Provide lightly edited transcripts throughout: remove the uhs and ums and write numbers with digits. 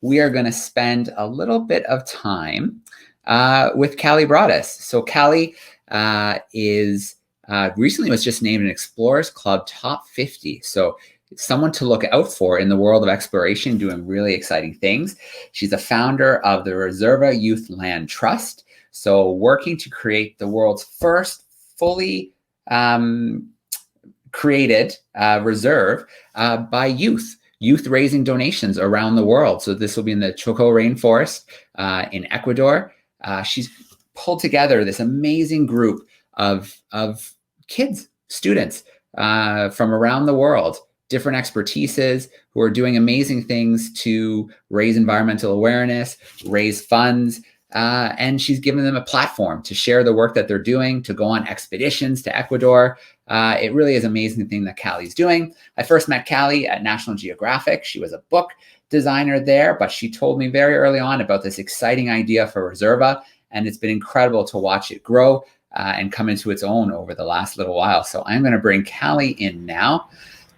we are going to spend a little bit of time with Callie Broaddus. So Callie recently was just named an Explorers Club Top 50. So someone to look out for in the world of exploration, doing really exciting things. She's a founder of the Reserva Youth Land Trust. So working to create the world's first fully created reserve by youth raising donations around the world. So this will be in the Chocó rainforest in Ecuador. She's pulled together this amazing group of kids, students from around the world, different expertises, who are doing amazing things to raise environmental awareness, raise funds, and she's given them a platform to share the work that they're doing, to go on expeditions to Ecuador. It really is an amazing thing that Callie's doing. I first met Callie at National Geographic. She was a book designer there, but she told me very early on about this exciting idea for Reserva, and it's been incredible to watch it grow and come into its own over the last little while. So I'm going to bring Callie in now.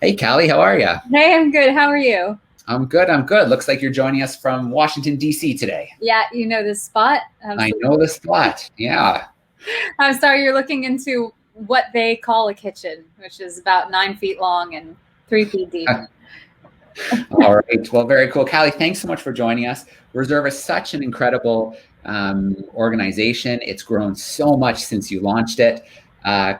Hey, Callie, how are you? Hey, I'm good. How are you? I'm good. Looks like you're joining us from Washington, D.C. today. Yeah, you know this spot? Absolutely. I know the spot. Yeah. I'm sorry, you're looking into what they call a kitchen, which is about 9 feet long and 3 feet deep. All right. Well, very cool. Callie, thanks so much for joining us. Reserva is such an incredible organization. It's grown so much since you launched it.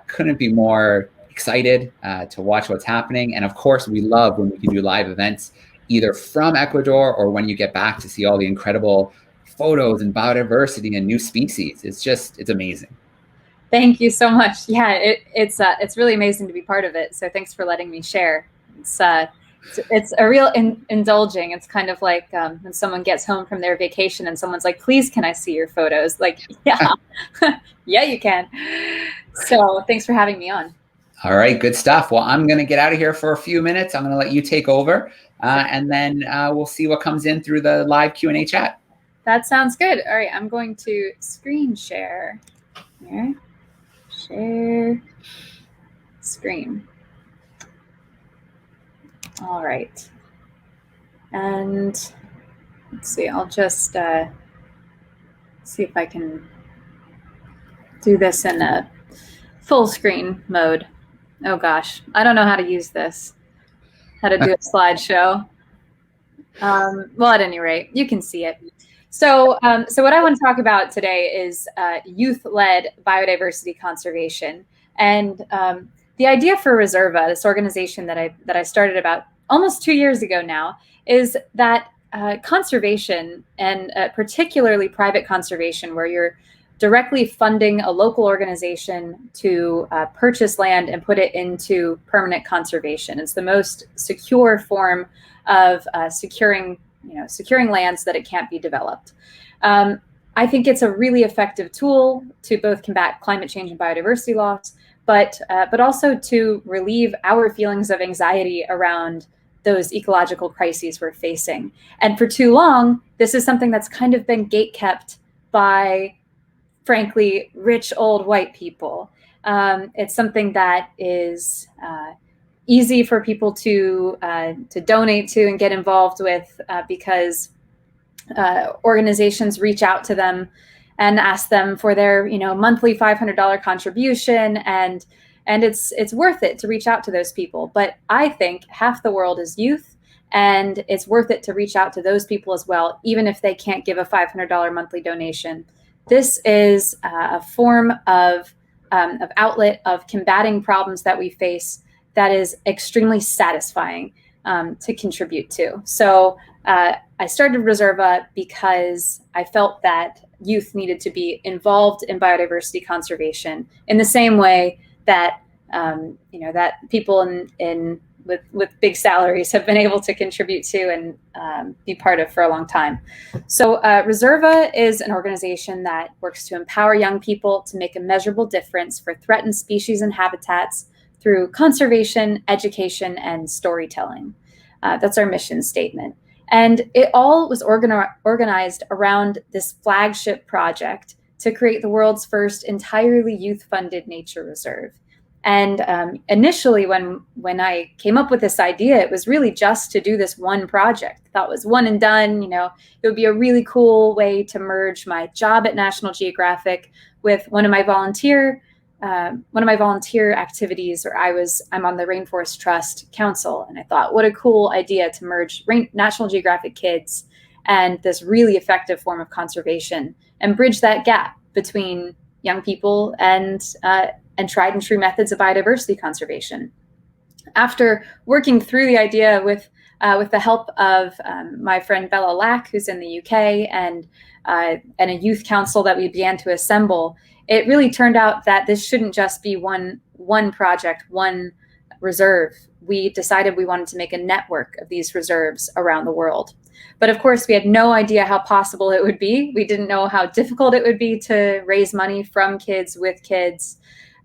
Couldn't be more excited to watch what's happening. And of course, we love when we can do live events, either from Ecuador or when you get back to see all the incredible photos and biodiversity and new species. It's amazing. Thank you so much. Yeah, it's really amazing to be part of it. So thanks for letting me share. It's a real indulging. It's kind of like when someone gets home from their vacation and someone's like, please, can I see your photos? Like, yeah, yeah, you can. So thanks for having me on. All right, good stuff. Well, I'm going to get out of here for a few minutes. I'm going to let you take over, and then we'll see what comes in through the live Q&A chat. That sounds good. All right, I'm going to screen share here. Share screen. All right. And let's see, I'll just see if I can do this in a full screen mode. Oh gosh, I don't know how to use this, how to do a slideshow. Well, at any rate, you can see it. So what I want to talk about today is youth-led biodiversity conservation. And the idea for Reserva, this organization that I started about almost 2 years ago now, is that conservation, and particularly private conservation, where you're directly funding a local organization to purchase land and put it into permanent conservation. It's the most secure form of securing land so that it can't be developed. I think it's a really effective tool to both combat climate change and biodiversity loss, but also to relieve our feelings of anxiety around those ecological crises we're facing. And for too long, this is something that's kind of been gatekept by, frankly, rich old white people. It's something that is easy for people to donate to and get involved with because organizations reach out to them and ask them for their monthly $500 contribution, and it's worth it to reach out to those people. But I think half the world is youth, and it's worth it to reach out to those people as well, even if they can't give a $500 monthly donation. This is a form of outlet of combating problems that we face that is extremely satisfying to contribute to. So I started Reserva because I felt that youth needed to be involved in biodiversity conservation in the same way that that people with big salaries have been able to contribute to and be part of for a long time. So Reserva is an organization that works to empower young people to make a measurable difference for threatened species and habitats through conservation, education, and storytelling. That's our mission statement. And it all was organized around this flagship project to create the world's first entirely youth-funded nature reserve. And initially, when I came up with this idea, it was really just to do this one project. I thought it was one and done. You know, it would be a really cool way to merge my job at National Geographic with one of my volunteer activities, where I'm on the Rainforest Trust Council. And I thought, what a cool idea to merge National Geographic kids and this really effective form of conservation and bridge that gap between young people and tried and true methods of biodiversity conservation. After working through the idea with the help of my friend Bella Lack, who's in the UK, and a youth council that we began to assemble, it really turned out that this shouldn't just be one project, one reserve. We decided we wanted to make a network of these reserves around the world. But of course, we had no idea how possible it would be. We didn't know how difficult it would be to raise money from kids with kids.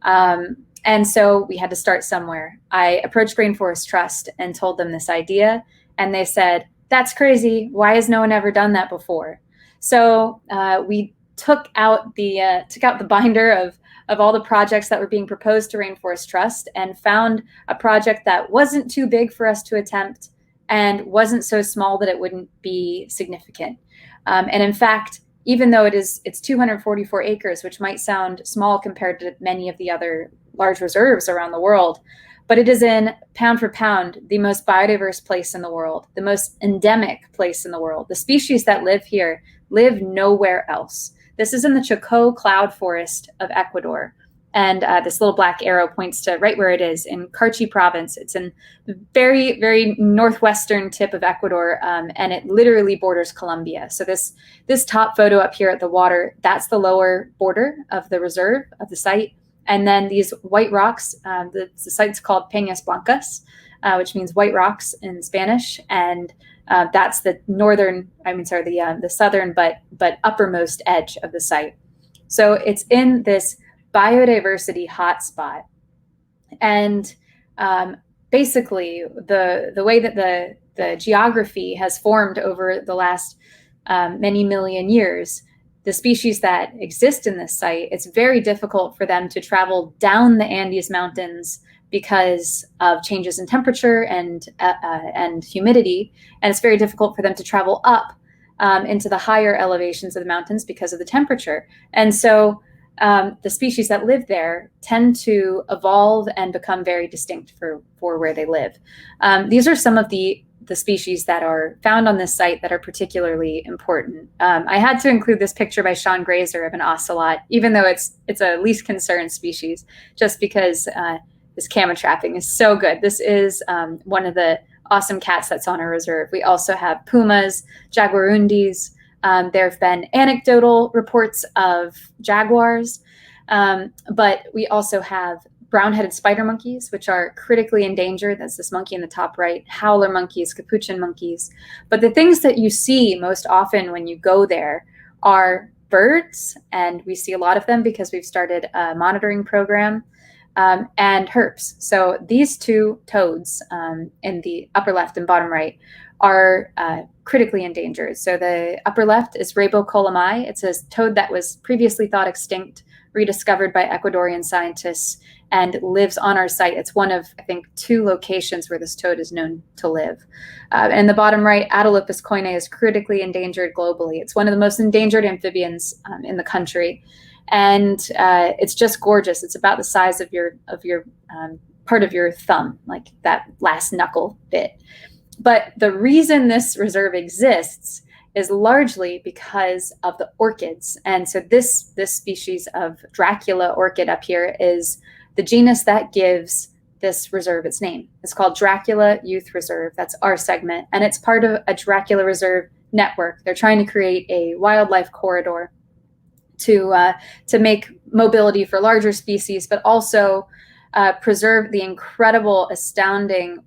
And so we had to start somewhere. I approached Rainforest Trust and told them this idea, and they said, "That's crazy. Why has no one ever done that before?" So we took out the binder of all the projects that were being proposed to Rainforest Trust and found a project that wasn't too big for us to attempt and wasn't so small that it wouldn't be significant. And in fact, even though it's 244 acres, which might sound small compared to many of the other large reserves around the world, but it is in pound for pound the most biodiverse place in the world, the most endemic place in the world. The species that live here live nowhere else. This is in the Chocó cloud forest of Ecuador. And this little black arrow points to right where it is, in Carchi province. It's in the very, very northwestern tip of Ecuador, and it literally borders Colombia. So this top photo up here at the water, that's the lower border of the reserve, of the site. And then these white rocks, the site's called Peñas Blancas, which means white rocks in Spanish. And that's the the southern but uppermost edge of the site. So it's in this biodiversity hotspot. And basically, the way that the geography has formed over the last many million years, the species that exist in this site, it's very difficult for them to travel down the Andes Mountains because of changes in temperature and humidity. And it's very difficult for them to travel up into the higher elevations of the mountains because of the temperature. And so the species that live there tend to evolve and become very distinct for where they live. These are some of the species that are found on this site that are particularly important. I had to include this picture by Sean Grazer of an ocelot, even though it's a least concern species, just because this camera trapping is so good. This is one of the awesome cats that's on our reserve. We also have pumas, jaguarundis. There have been anecdotal reports of jaguars, but we also have brown-headed spider monkeys, which are critically endangered. That's this monkey in the top right, howler monkeys, capuchin monkeys. But the things that you see most often when you go there are birds, and we see a lot of them because we've started a monitoring program, and herps. So these two toads in the upper left and bottom right are critically endangered. So the upper left is Rabo-colomai. It's a toad that was previously thought extinct, rediscovered by Ecuadorian scientists, and lives on our site. It's one of, I think, 2 locations where this toad is known to live. And the bottom right, Atelopus coine, is critically endangered globally. It's one of the most endangered amphibians in the country. And it's just gorgeous. It's about the size of your part of your thumb, like that last knuckle bit. But the reason this reserve exists is largely because of the orchids. And so this species of Dracula orchid up here is the genus that gives this reserve its name. It's called Dracula Youth Reserve. That's our segment. And it's part of a Dracula Reserve network. They're trying to create a wildlife corridor to make mobility for larger species, but also preserve the incredible, astounding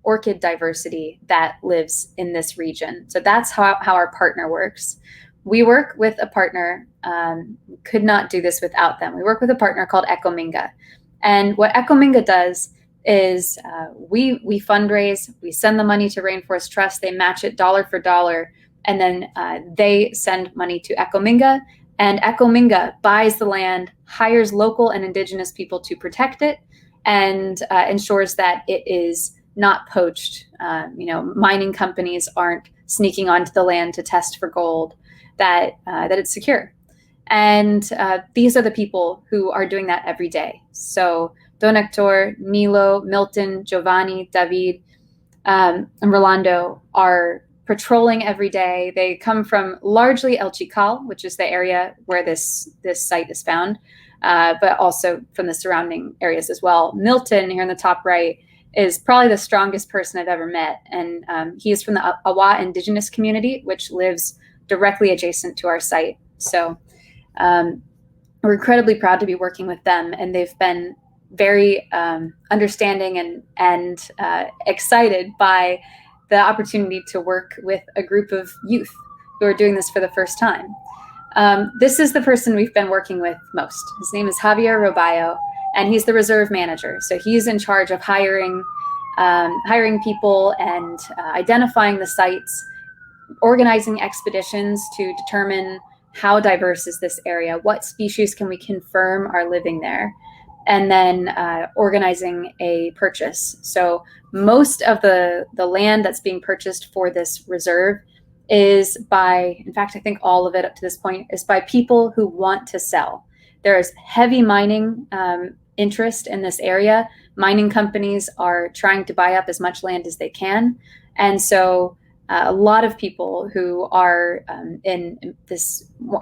orchid diversity that lives in this region. So that's how our partner works. We work with a partner, could not do this without them. We work with a partner called Ecominga. And what Ecominga does is we fundraise, we send the money to Rainforest Trust, they match it dollar for dollar, and then they send money to Ecominga, and Ecominga buys the land, hires local and indigenous people to protect it, and ensures that it is not poached. Mining companies aren't sneaking onto the land to test for gold, that it's secure. And these are the people who are doing that every day. So Don Hector, Nilo, Milton, Giovanni, David, and Rolando are patrolling every day. They come from largely El Chical, which is the area where this site is found, but also from the surrounding areas as well. Milton, here in the top right, is probably the strongest person I've ever met. And he is from the Awa indigenous community, which lives directly adjacent to our site. So we're incredibly proud to be working with them, and they've been very understanding and excited by the opportunity to work with a group of youth who are doing this for the first time. This is the person we've been working with most. His name is Javier Roballo, and he's the reserve manager. So he's in charge of hiring people and identifying the sites, organizing expeditions to determine how diverse is this area, what species can we confirm are living there, and then organizing a purchase. So most of the land that's being purchased for this reserve is by, in fact, I think all of it up to this point is by people who want to sell. There is heavy mining interest in this area. Mining companies are trying to buy up as much land as they can. And so a lot of people who are in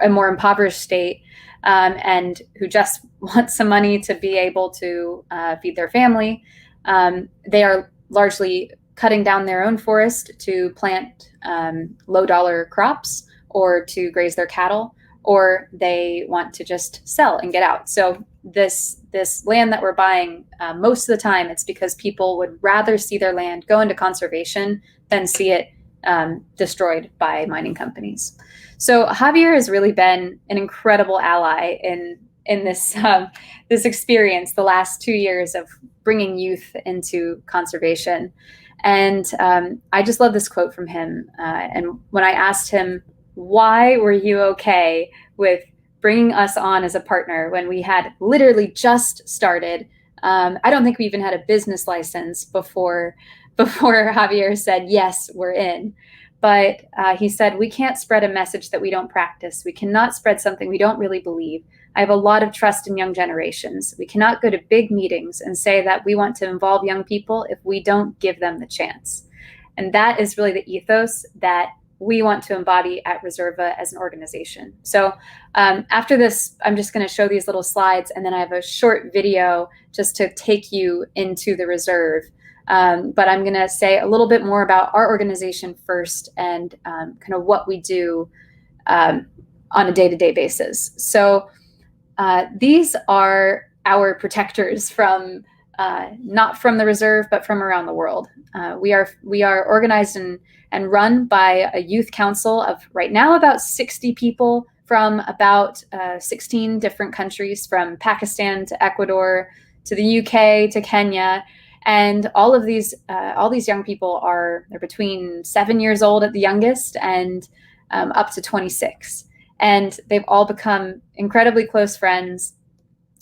a more impoverished state and who just want some money to be able to feed their family, they are largely cutting down their own forest to plant low dollar crops or to graze their cattle, or they want to just sell and get out. So this land that we're buying, most of the time it's because people would rather see their land go into conservation than see it destroyed by mining companies. So Javier has really been an incredible ally in this this experience, the last 2 years of bringing youth into conservation. And I just love this quote from him. And when I asked him, why were you okay with bringing us on as a partner when we had literally just started? I don't think we even had a business license before Javier said, yes, we're in. But he said, we can't spread a message that we don't practice. We cannot spread something we don't really believe. I have a lot of trust in young generations. We cannot go to big meetings and say that we want to involve young people if we don't give them the chance. And that is really the ethos that we want to embody at Reserva as an organization. So after this, I'm just going to show these little slides, and then I have a short video just to take you into the reserve. But I'm going to say a little bit more about our organization first and kind of what we do on a day-to-day basis. So these are our protectors from not from the reserve, but from around the world. We are organized and run by a youth council of right now about 60 people from about 16 different countries, from Pakistan to Ecuador to the UK to Kenya. And all these young people they're between 7 years old at the youngest and up to 26. And they've all become incredibly close friends.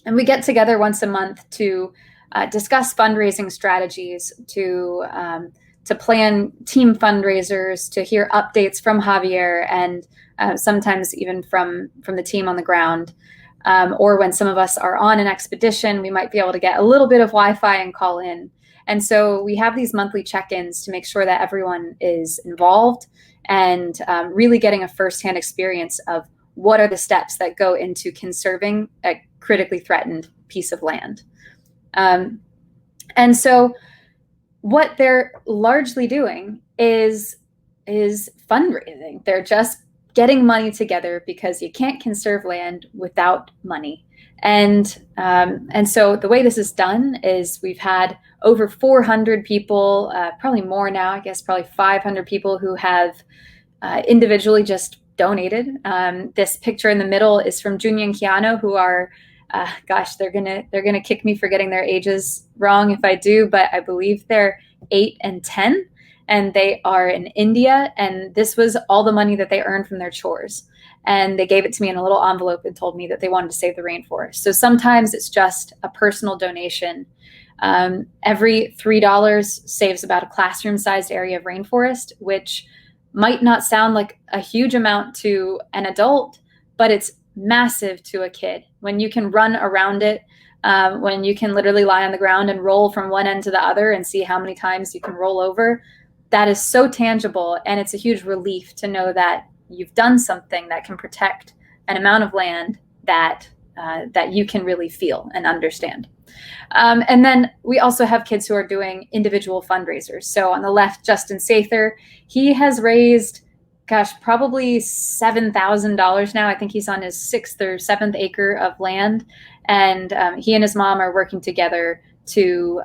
And we get together once a month to discuss fundraising strategies, to plan team fundraisers, to hear updates from Javier, and sometimes even from the team on the ground. Or when some of us are on an expedition, we might be able to get a little bit of Wi-Fi and call in. And so we have these monthly check-ins to make sure that everyone is involved and really getting a firsthand experience of what are the steps that go into conserving a critically threatened piece of land. And so what they're largely doing is fundraising. They're just getting money together because you can't conserve land without money. And so the way this is done is we've had over 400 people, probably more now, I guess probably 500 people who have individually just donated. This picture in the middle is from Junior and Keanu, who are, they're gonna kick me for getting their ages wrong if I do, but I believe they're 8 and 10. And they are in India, and this was all the money that they earned from their chores. And they gave it to me in a little envelope and told me that they wanted to save the rainforest. So sometimes it's just a personal donation. Every $3 saves about a classroom-sized area of rainforest, which might not sound like a huge amount to an adult, but it's massive to a kid. When you can run around it, when you can literally lie on the ground and roll from one end to the other and see how many times you can roll over, that is so tangible. And it's a huge relief to know that you've done something that can protect an amount of land that you can really feel and understand. And then we also have kids who are doing individual fundraisers. So on the left, Justin Sather, he has raised, probably $7,000 now. I think he's on his 6th or 7th acre of land. And he and his mom are working together to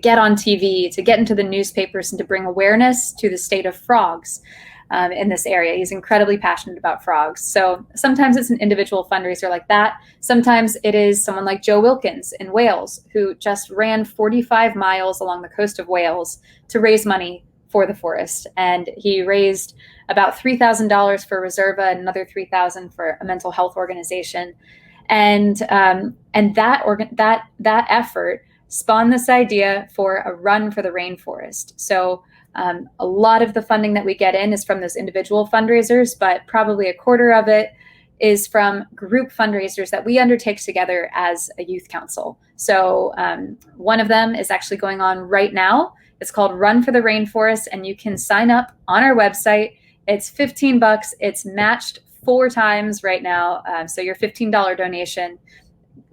get on TV, to get into the newspapers, and to bring awareness to the state of frogs in this area. He's incredibly passionate about frogs. So sometimes it's an individual fundraiser like that. Sometimes it is someone like Joe Wilkins in Wales, who just ran 45 miles along the coast of Wales to raise money for the forest. And he raised about $3,000 for Reserva and another $3,000 for a mental health organization. And that effort spawned this idea for a run for the rainforest. So a lot of the funding that we get in is from those individual fundraisers, but probably a quarter of it is from group fundraisers that we undertake together as a youth council. So one of them is actually going on right now. It's called Run for the Rainforest, and you can sign up on our website. It's $15. It's matched 4 times right now. So your $15 donation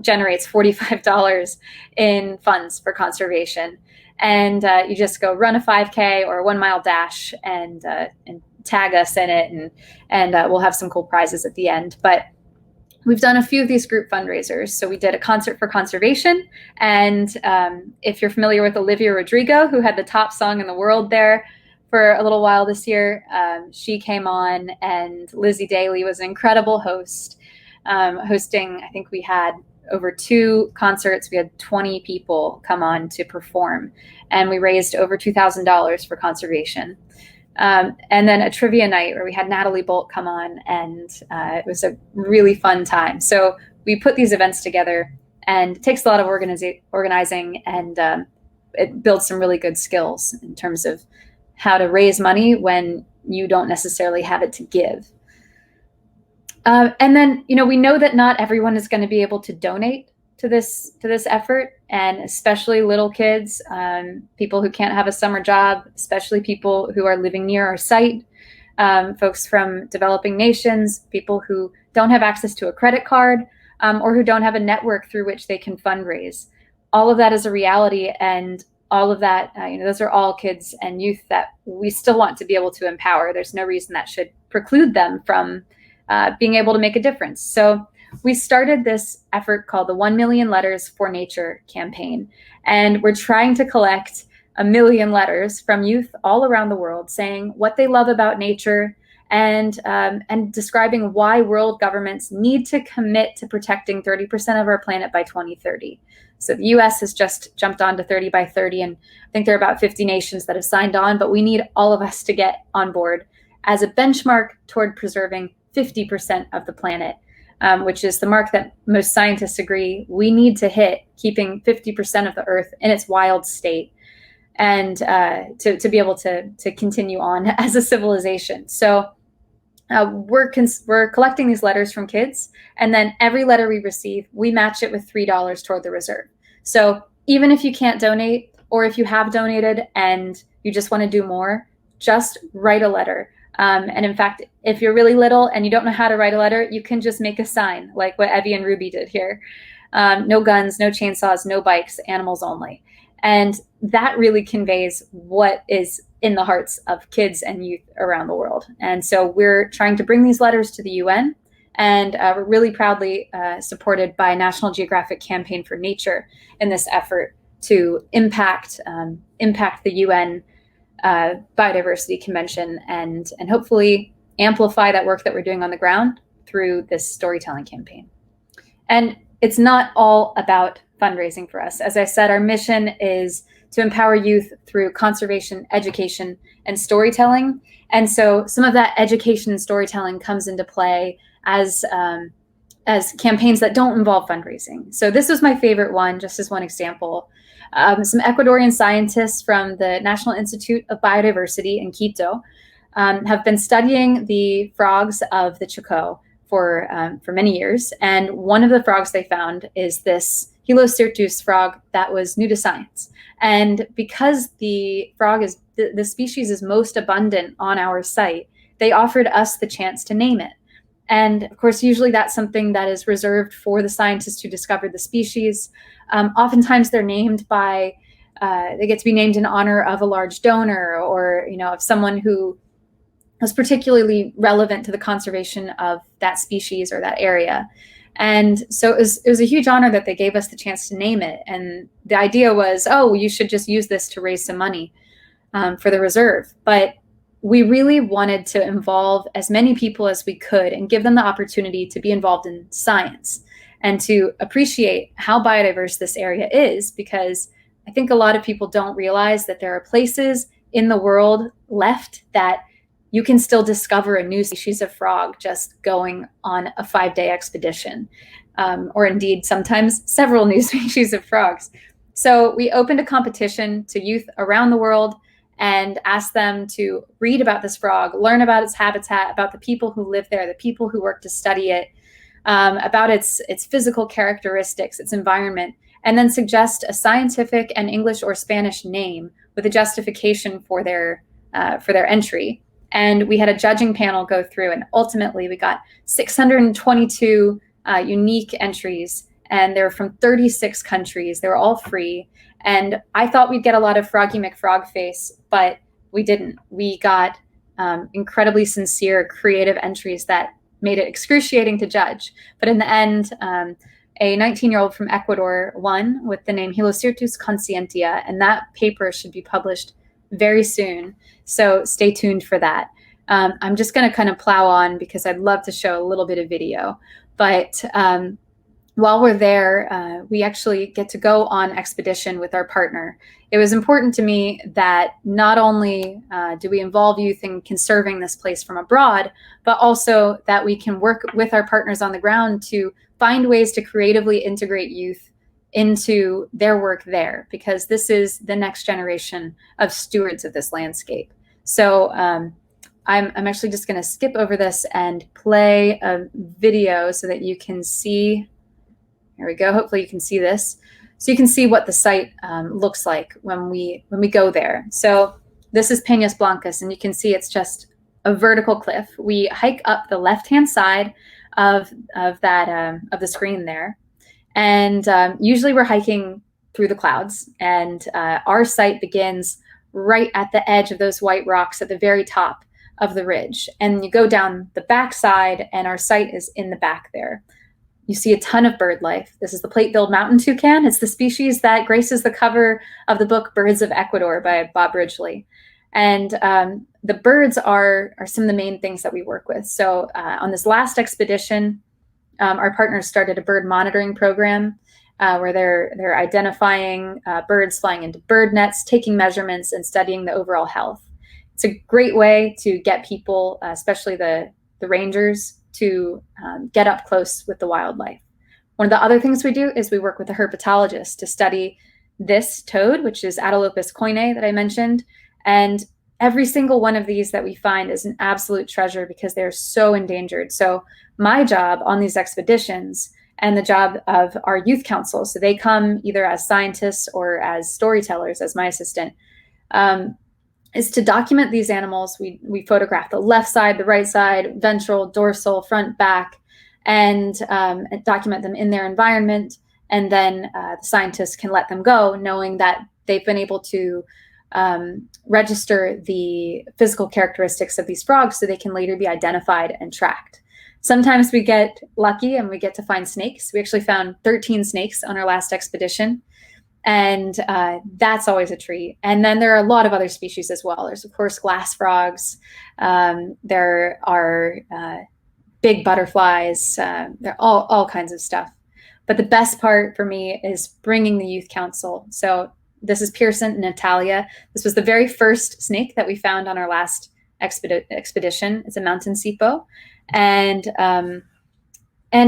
generates $45 in funds for conservation. And you just go run a 5K or a 1 mile dash and tag us in it, and we'll have some cool prizes at the end. But we've done a few of these group fundraisers. So we did a concert for conservation. And if you're familiar with Olivia Rodrigo, who had the top song in the world there for a little while this year, she came on, and Lizzie Daly was an incredible host, hosting. I think we had over 2 concerts. We had 20 people come on to perform, and we raised over $2,000 for conservation. And then a trivia night where we had Natalie Bolt come on, and it was a really fun time. So we put these events together, and it takes a lot of organizing, and it builds some really good skills in terms of how to raise money when you don't necessarily have it to give. And then, we know that not everyone is going to be able to donate to this effort, and especially little kids, people who can't have a summer job, especially people who are living near our site, folks from developing nations, people who don't have access to a credit card, or who don't have a network through which they can fundraise. All of that is a reality, and all of that, those are all kids and youth that we still want to be able to empower. There's no reason that should preclude them from being able to make a difference. So we started this effort called the 1 Million Letters for Nature campaign. And we're trying to collect 1 million letters from youth all around the world saying what they love about nature, and describing why world governments need to commit to protecting 30% of our planet by 2030. So the US has just jumped on to 30 by 30, and I think there are about 50 nations that have signed on, but we need all of us to get on board as a benchmark toward preserving 50% of the planet, which is the mark that most scientists agree we need to hit, keeping 50% of the Earth in its wild state, and to be able to continue on as a civilization. So we're collecting these letters from kids, and then every letter we receive, we match it with $3 toward the reserve. So even if you can't donate, or if you have donated and you just want to do more, just write a letter. And in fact, if you're really little and you don't know how to write a letter, you can just make a sign like what Evie and Ruby did here. No guns, no chainsaws, no bikes, animals only. And that really conveys what is in the hearts of kids and youth around the world. And so we're trying to bring these letters to the UN, and we're really proudly supported by National Geographic Campaign for Nature in this effort to impact the UN Biodiversity Convention, and hopefully amplify that work that we're doing on the ground through this storytelling campaign. And it's not all about fundraising for us. As I said, our mission is to empower youth through conservation, education, and storytelling. And so some of that education and storytelling comes into play as campaigns that don't involve fundraising. So this was my favorite one, just as one example. Some Ecuadorian scientists from the National Institute of Biodiversity in Quito have been studying the frogs of the Chocó for many years. And one of the frogs they found is this Helocyrtus frog that was new to science. And because the frog is, the species is most abundant on our site, they offered us the chance to name it. And of course, usually that's something that is reserved for the scientists who discovered the species. Oftentimes they're named by, they get to be named in honor of a large donor, or, you know, of someone who was particularly relevant to the conservation of that species or that area. And so it was a huge honor that they gave us the chance to name it. And the idea was, oh, you should just use this to raise some money for the reserve. But we really wanted to involve as many people as we could and give them the opportunity to be involved in science and to appreciate how biodiverse this area is, because I think a lot of people don't realize that there are places in the world left that you can still discover a new species of frog just going on a 5-day expedition, or indeed sometimes several new species of frogs. So we opened a competition to youth around the world and asked them to read about this frog, learn about its habitat, about the people who live there, the people who work to study it, about its physical characteristics, its environment, and then suggest a scientific and English or Spanish name with a justification for their entry. And we had a judging panel go through, and ultimately we got 622 unique entries, and they were from 36 countries. They were all free. And I thought we'd get a lot of Froggy McFrogface, but we didn't. We got incredibly sincere, creative entries that made it excruciating to judge. But in the end, a 19-year-old from Ecuador won with the name Helocyrtus conscientia, and that paper should be published very soon. So stay tuned for that. I'm just going to kind of plow on because I'd love to show a little bit of video. But while we're there, we actually get to go on expedition with our partner. It was important to me that not only do we involve youth in conserving this place from abroad, but also that we can work with our partners on the ground to find ways to creatively integrate youth into their work there, because this is the next generation of stewards of this landscape. So I'm actually just going to skip over this and play a video so that you can see. Here we go. Hopefully you can see this. So you can see what the site looks like when we go there. So this is Peñas Blancas, and you can see it's just a vertical cliff. We hike up the left-hand side of the screen there. And usually we're hiking through the clouds, and our site begins right at the edge of those white rocks at the very top of the ridge. And you go down the back side, and our site is in the back there. You see a ton of bird life. This is the plate-billed mountain toucan. It's the species that graces the cover of the book Birds of Ecuador by Bob Ridgely. And the birds are some of the main things that we work with. So on this last expedition, our partners started a bird monitoring program where they're identifying birds flying into bird nets, taking measurements, and studying the overall health. It's a great way to get people, especially the rangers, to get up close with the wildlife. One of the other things we do is we work with a herpetologist to study this toad, which is Atelopus coine that I mentioned. And every single one of these that we find is an absolute treasure because they're so endangered. So my job on these expeditions, and the job of our youth council, so they come either as scientists or as storytellers, as my assistant, is to document these animals. We photograph the left side, the right side, ventral, dorsal, front, back, and document them in their environment. And then the scientists can let them go, knowing that they've been able to register the physical characteristics of these frogs so they can later be identified and tracked. Sometimes we get lucky and we get to find snakes. We actually found 13 snakes on our last expedition. And that's always a treat. And then there are a lot of other species as well. There's, of course, glass frogs. There are big butterflies. There are all kinds of stuff. But the best part for me is bringing the youth council. So this is Pearson and Natalia. This was the very first snake that we found on our last expedition. It's a mountain sipo. And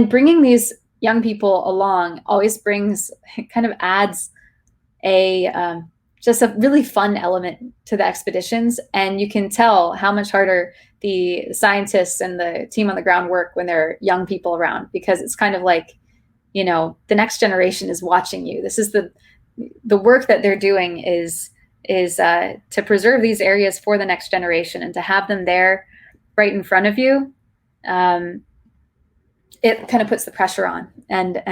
bringing these young people along always kind of adds just a really fun element to the expeditions. And you can tell how much harder the scientists and the team on the ground work when there are young people around, because it's kind of like, you know, the next generation is watching you. This is the work that they're doing is to preserve these areas for the next generation, and to have them there right in front of you. It kind of puts the pressure on, and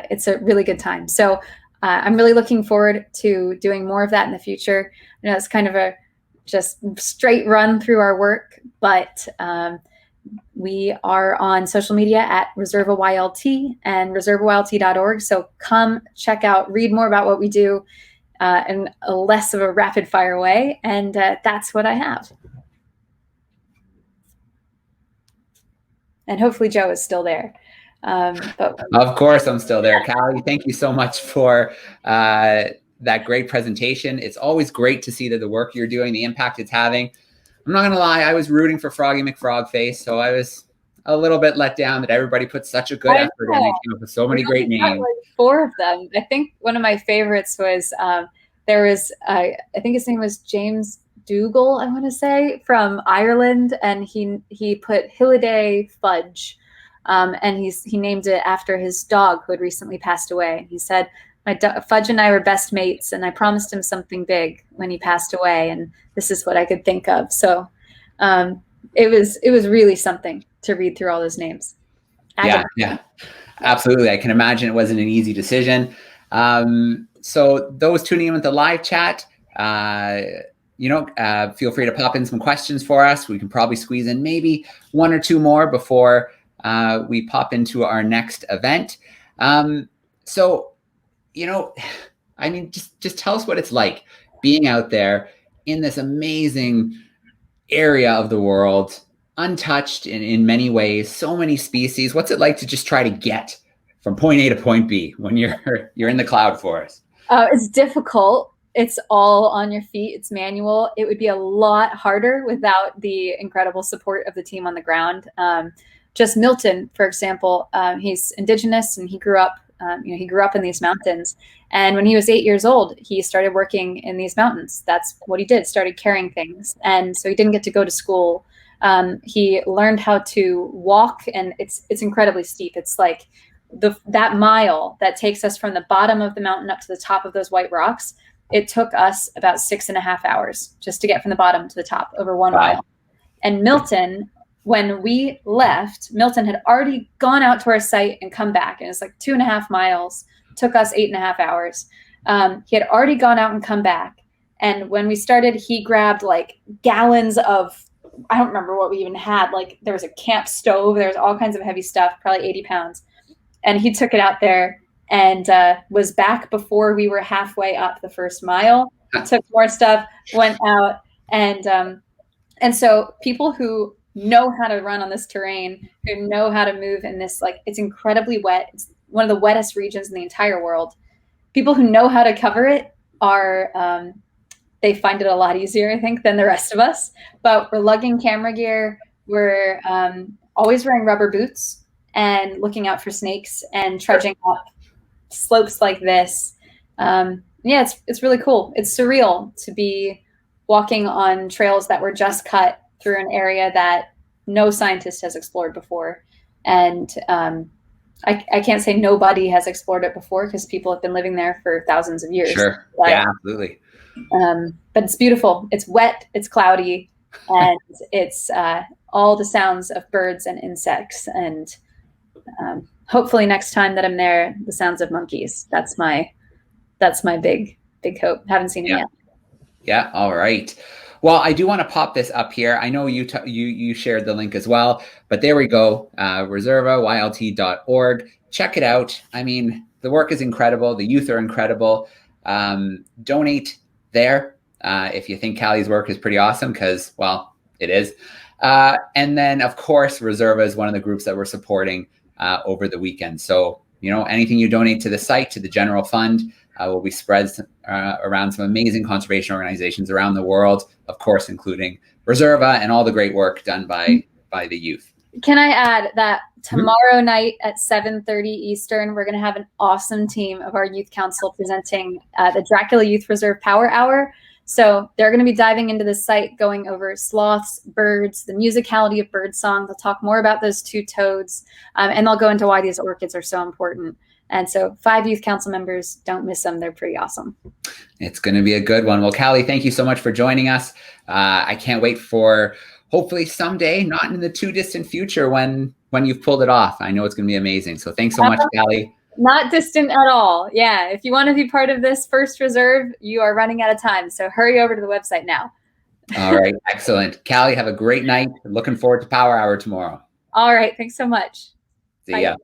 it's a really good time. So I'm really looking forward to doing more of that in the future. You know, it's kind of a just straight run through our work, but we are on social media at Reserva YLT and reservaylt.org. So come check out, read more about what we do in a less of a rapid fire way. And that's what I have. And hopefully Joe is still there. But of course I'm still there. Callie, thank you so much for that great presentation. It's always great to see that the work you're doing, the impact it's having. I'm not gonna lie, I was rooting for Froggy McFrogface, so I was a little bit let down that everybody put such a good effort in. They came up with so many great names. Like 4 of them. I think one of my favorites was there was I think his name was James Dougal, I want to say, from Ireland, and he put Hilliday Fudge, and he named it after his dog who had recently passed away. He said, Fudge and I were best mates, and I promised him something big when he passed away, and this is what I could think of. So it was really something to read through all those names. Yeah, absolutely. I can imagine it wasn't an easy decision. So those tuning in with the live chat, feel free to pop in some questions for us. We can probably squeeze in maybe 1 or 2 more before we pop into our next event. So, you know, I mean, just tell us what it's like being out there in this amazing area of the world, untouched in many ways, so many species. What's it like to just try to get from point A to point B when you're in the cloud forest? It's difficult. It's all on your feet. It's manual. It would be a lot harder without the incredible support of the team on the ground. Just Milton, for example, he's Indigenous, and he grew up in these mountains. And when he was 8 years old, he started working in these mountains. That's what he did, started carrying things. And so he didn't get to go to school. He learned how to walk, and it's incredibly steep. It's like that mile that takes us from the bottom of the mountain up to the top of those white rocks. It took us about 6.5 hours just to get from the bottom to the top over 1 mile. And Milton, when we left, Milton had already gone out to our site and come back. And it's like 2.5 miles, took us 8.5 hours. He had already gone out and come back. And when we started, he grabbed like gallons of, I don't remember what we even had. Like there was a camp stove. There was all kinds of heavy stuff, probably 80 pounds. And he took it out there and was back before we were halfway up the first mile, took more stuff, went out. And so people who know how to run on this terrain, who know how to move in this, like, it's incredibly wet. It's one of the wettest regions in the entire world. People who know how to cover it are, they find it a lot easier, I think, than the rest of us. But we're lugging camera gear. We're always wearing rubber boots and looking out for snakes and trudging up slopes like this. It's really cool. It's surreal to be walking on trails that were just cut through an area that no scientist has explored before. And I can't say nobody has explored it before, because people have been living there for thousands of years. Sure. But, yeah, absolutely. But it's beautiful. It's wet, it's cloudy, and it's all the sounds of birds and insects. And hopefully next time that I'm there, the sounds of monkeys. That's my big hope. Haven't seen it yet. Yeah. All right. Well, I do want to pop this up here. I know you shared the link as well, but there we go. reservaylt.org. Check it out. I mean, the work is incredible. The youth are incredible. Donate there if you think Callie's work is pretty awesome, because, well, it is. And then, of course, Reserva is one of the groups that we're supporting over the weekend. So, you know, anything you donate to the site, to the general fund, will be spread around some amazing conservation organizations around the world, of course, including Reserva and all the great work done by the youth. Can I add that tomorrow night at 7:30 Eastern, we're going to have an awesome team of our youth council presenting the Dracula Youth Reserve Power Hour. So they're going to be diving into the site, going over sloths, birds, the musicality of birdsong. They'll talk more about those two toads, and they'll go into why these orchids are so important. And so 5 youth council members, don't miss them. They're pretty awesome. It's going to be a good one. Well, Callie, thank you so much for joining us. I can't wait for hopefully someday, not in the too distant future, when you've pulled it off. I know it's going to be amazing. So thanks so much, Callie. Not distant at all. Yeah. If you want to be part of this first reserve, you are running out of time. So hurry over to the website now. All right. Excellent. Callie, have a great night. Looking forward to Power Hour tomorrow. All right. Thanks so much. See ya.